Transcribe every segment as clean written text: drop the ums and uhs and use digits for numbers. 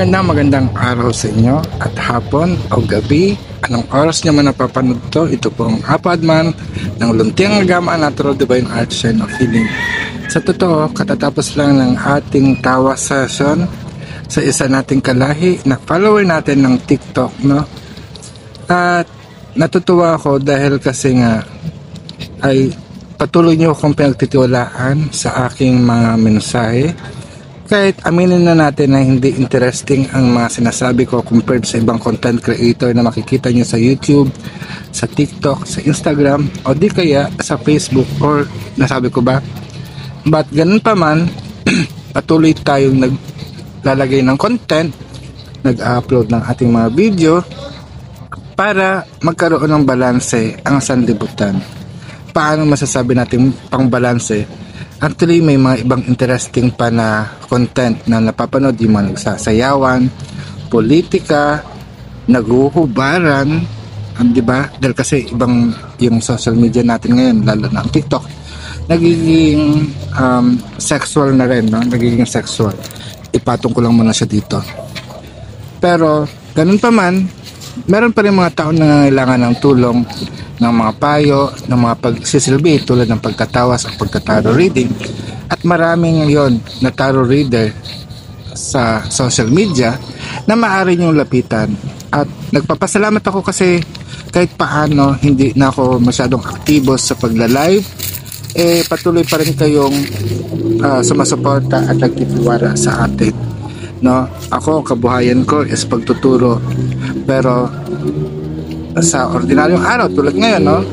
Magandang araw sa inyo at hapon o gabi. Anong oras nyo man napapanood to? Ito po ang Apadman ng Luntiang Agama Natural Divine Art Shine of Healing. Sa totoo, katatapos lang ng ating tawa session sa isa nating kalahi na follower natin ng TikTok, no? At natutuwa ako dahil kasi nga ay patuloy nyo akong pinagtitiwalaan sa aking mga mensahe. Kahit aminin na natin na hindi interesting ang mga sinasabi ko compared sa ibang content creator na makikita nyo sa YouTube, sa TikTok, sa Instagram, o di kaya sa Facebook, or nasabi ko ba? But ganun pa man, patuloy tayong naglalagay ng content, nag-upload ng ating mga video para magkaroon ng balanse ang sanlibutan. Paano masasabi natin pang balanse? Actually, may mga ibang interesting pa na content na napapanood, yung mga nagsasayawan, politika, naguhubaran, di ba? Dahil kasi ibang yung social media natin ngayon, lalo na ang TikTok, nagiging sexual na rin, no? Nagiging sexual. Ipatong ko lang muna siya dito. Pero, ganun pa man, meron pa rin mga tao na nangangailangan ng tulong, ng mga payo, ng mga pagsisilbi tulad ng pagtatawas o pagtataro reading. At maraming ngayon na tarot reader sa social media na maaari niyong lapitan. At nagpapasalamat ako kasi kahit paano hindi na ako masyadong aktibo sa pagla-live, patuloy pa rin kayong sumasuporta at nagtitiwala sa atin, no? Ako, kabuhayan ko is pagtuturo, pero sa ordinaryong araw tulad ngayon, no,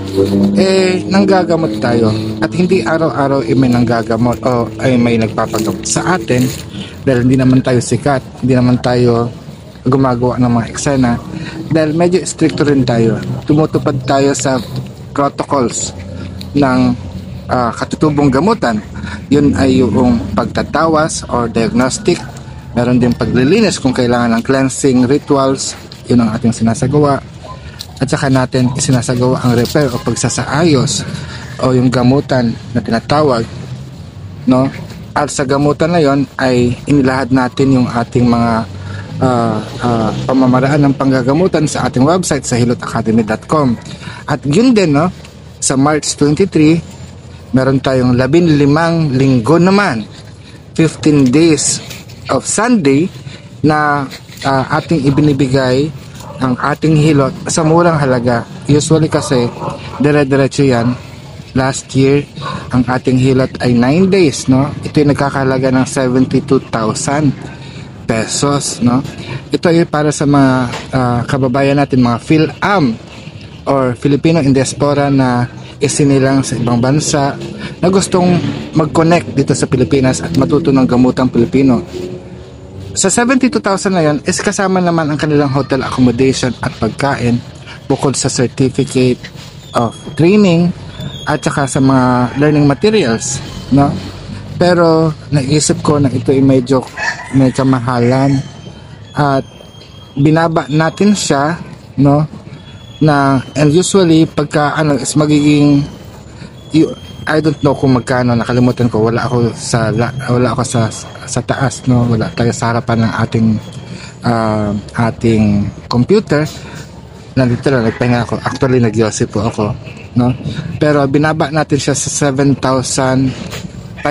nanggagamot tayo at hindi araw-araw may nanggagamot o ay may nagpapagamot sa atin dahil hindi naman tayo sikat, hindi naman tayo gumagawa ng mga eksena dahil medyo stricto rin tayo, tumutupad tayo sa protocols ng katutubong gamutan. Yun ay yung pagtatawas or diagnostic, meron din paglilinis kung kailangan ng cleansing rituals, yun ang ating sinasagawa. At saka natin isinasagawa ang repair o pagsasaayos o yung gamutan na tinatawag, no? At sa gamutan na yon ay inilahad natin yung ating mga pamamaraan ng panggagamutan sa ating website sa hilotacademy.com. At yun din, no? Sa March 23, meron tayong 15 linggo naman, 15 days of Sunday na ating ibinibigay ang ating hilot sa murang halaga. Usually kasi dire-diretso yan. Last year ang ating hilot ay 9 days, no? Ito ay nagkakahalaga ng 72,000 pesos, no? Ito ay para sa mga kababayan natin, mga Phil-Am or Filipino in diaspora na isinilang sa ibang bansa na gustong mag-connect dito sa Pilipinas at matuto ng gamutang Pilipino. Sa 72,000 na yun is kasama naman ang kanilang hotel accommodation at pagkain bukod sa certificate of training at saka sa mga learning materials, no? Pero naisip ko na ito ay medyo may kamahalan at binaba natin siya, no? Na and usually pagka is magiging I don't know kung magkano, nakalimutan ko, wala ako sa taas, no, wala tayo sa harapan ng ating computer. Nandito lang, nagpahinga ako, actually nag-yossi po ako, no, pero binaba natin siya sa 7,500.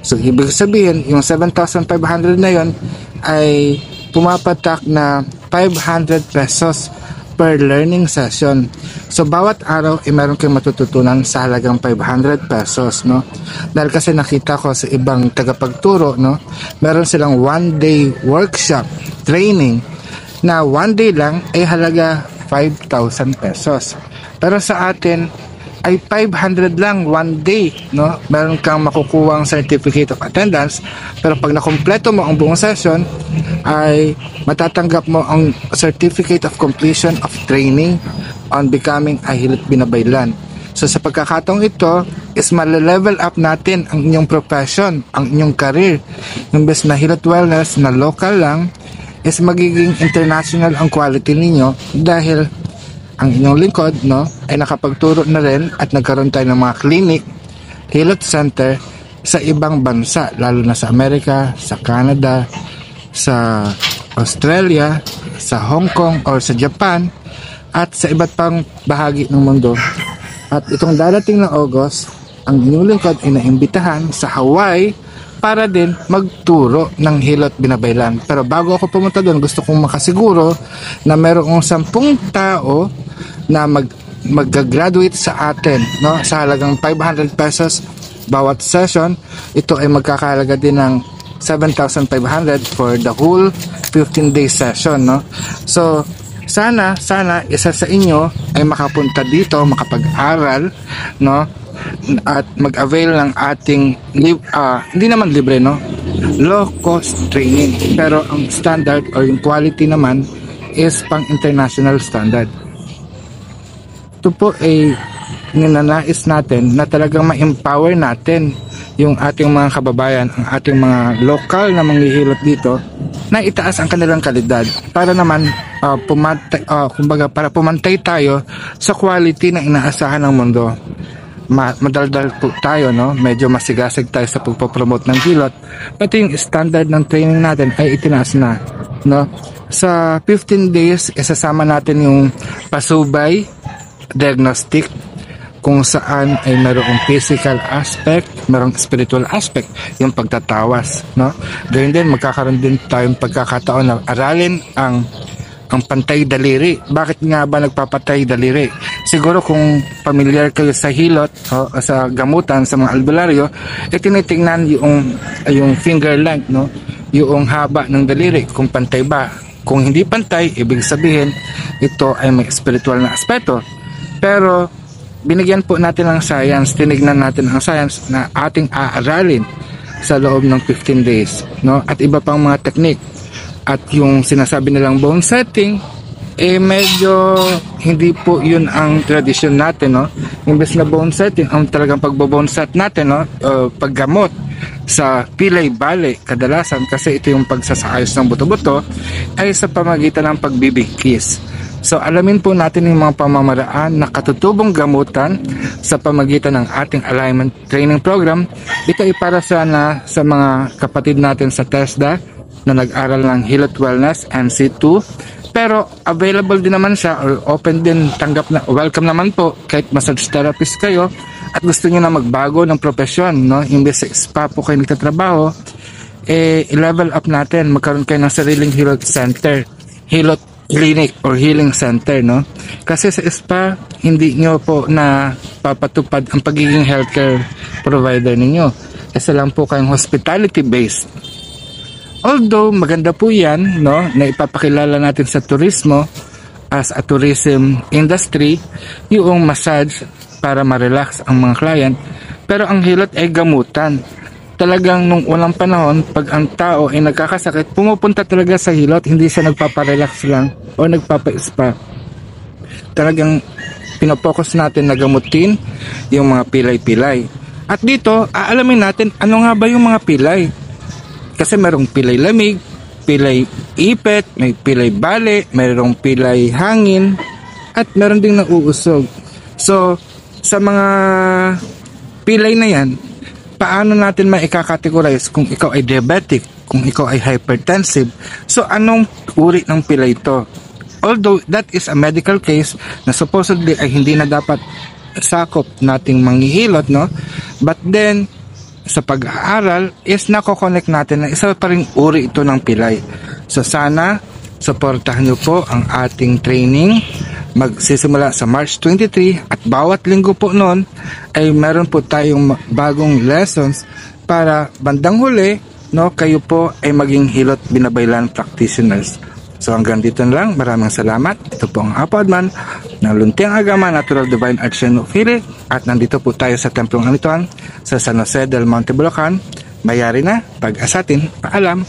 So ibig sabihin yung 7,500 na yon ay pumapatak na 500 pesos per learning session. So bawat araw meron kayong matututunan sa halagang 500 pesos, no? Dahil kasi nakita ko sa ibang tagapagturo, no, meron silang 1-day workshop training na 1 day lang ay halaga 5,000 pesos. Pero sa atin ay 500 lang 1 day, no? Meron kang makukuwang certificate of attendance, pero pag nakumpleto mo ang buong session ay matatanggap mo ang certificate of completion of training on becoming a Hilot Binabaylan. So sa pagkakataong ito is ma-level up natin ang inyong profession, ang inyong career. Yung best na Hilot Wellness na local lang is magiging international ang quality ninyo dahil ang inyong lingkod, no, ay nakapagturo na rin at nagkaroon tayo ng mga clinic, Hilot Center sa ibang bansa, lalo na sa Amerika, sa Canada, sa Australia, sa Hong Kong, or sa Japan, at sa iba't pang bahagi ng mundo. At itong darating na August, ang inulingkod ay naimbitahan sa Hawaii para din magturo ng hilot binabaylan. Pero bago ako pumunta doon, gusto kong makasiguro na merong 10 tao na mag-graduate sa atin, no? Sa halagang 500 pesos bawat session. Ito ay magkakahalaga din ng 7,500 for the whole 15-day session, no? So sana isa sa inyo ay makapunta dito, makapag-aral, no? At mag-avail ng ating hindi naman libre, no? Low cost training, pero ang standard or yung quality naman is pang international standard. Ito po ay ninanais natin na talagang ma-empower natin yung ating mga kababayan, ang ating mga lokal na manghihilot dito, na itaas ang kanilang kalidad para naman para pumantay tayo sa quality na inaasahan ng mundo. Madaldal po tayo, no? Medyo masigasig tayo sa pagpopromote ng hilot, pati yung standard ng training natin ay itinaas na, no? Sa 15 days, isasama natin yung pasubay diagnostic, kung saan ay mayroong physical aspect, mayroong spiritual aspect, yung pagtatawas, no? Gayun din, magkakaroon din tayong pagkakataon na aralin ang pantay daliri. Bakit nga ba nagpapatay daliri? Siguro kung familiar kayo sa hilot o sa gamutan, sa mga albularyo, tinitingnan yung finger length, no? Yung haba ng daliri, kung pantay ba. Kung hindi pantay, ibig sabihin ito ay may spiritual na aspeto. Pero binigyan po natin ng science, tinignan natin ang science na ating aaralin sa loob ng 15 days, no? At iba pang mga technique. At yung sinasabi nilang bone setting, medyo hindi po yun ang tradisyon natin, no? Imbes na bone setting, ang talagang pagbo-bone set natin, no? Paggamot sa pilay bale, kadalasan kasi ito yung pagsasayos ng buto-buto, ay sa pamagitan ng pagbibigkis. So alamin po natin yung mga pamamaraan na katutubong gamutan sa pamagitan ng ating alignment training program. Ito ay para sana sa mga kapatid natin sa TESDA na nag-aral ng Hilot Wellness MC2, pero available din naman siya or open din, welcome naman po kahit massage therapist kayo at gusto niyo na magbago ng profesyon, no? Imbes sa spa po kayo nagtatrabaho, i-level up natin, magkaroon kayo ng sariling Hilot Center, Hilot Clinic or Healing Center, no? Kasi sa spa, hindi nyo po na papatupad ang pagiging healthcare provider ninyo. Kasi lang po kayong hospitality based. Although maganda po yan, no, na ipapakilala natin sa turismo as a tourism industry, yung massage para ma-relax ang mga client. Pero ang hilot ay gamutan. Talagang nung unang panahon, pag ang tao ay nagkakasakit, pumupunta talaga sa hilot, hindi siya nagpaparelax lang o nagpapa-spa. Talagang pinopokus natin na gamutin yung mga pilay-pilay. At dito, aalamin natin ano nga ba yung mga pilay. Kasi merong pilay lamig, pilay ipet, may pilay bale, mayroong pilay hangin, at meron ding nauusog. So, sa mga pilay na yan, paano natin maika-categorize kung ikaw ay diabetic, kung ikaw ay hypertensive? So, anong uri ng pilay ito? Although that is a medical case na supposedly ay hindi na dapat sakop nating manghihilot, no? But then, sa pag-aaral is nako-connect natin na isa pa ring uri ito ng pilay. So sana suportahan nyo po ang ating training. Magsisimula sa March 23 at bawat linggo po noon ay meron po tayong bagong lessons para bandang huli, no, kayo po ay maging hilot binabaylan practitioners. So hanggang dito na lang. Maraming salamat. Ito po ang Apo Adman ng Luntiang Agama Natural Divine Art Shrine of Healing. At nandito po tayo sa Templong Amituan sa San Jose del Monte, Bulacan. Mayari na, pag-asatin, paalam.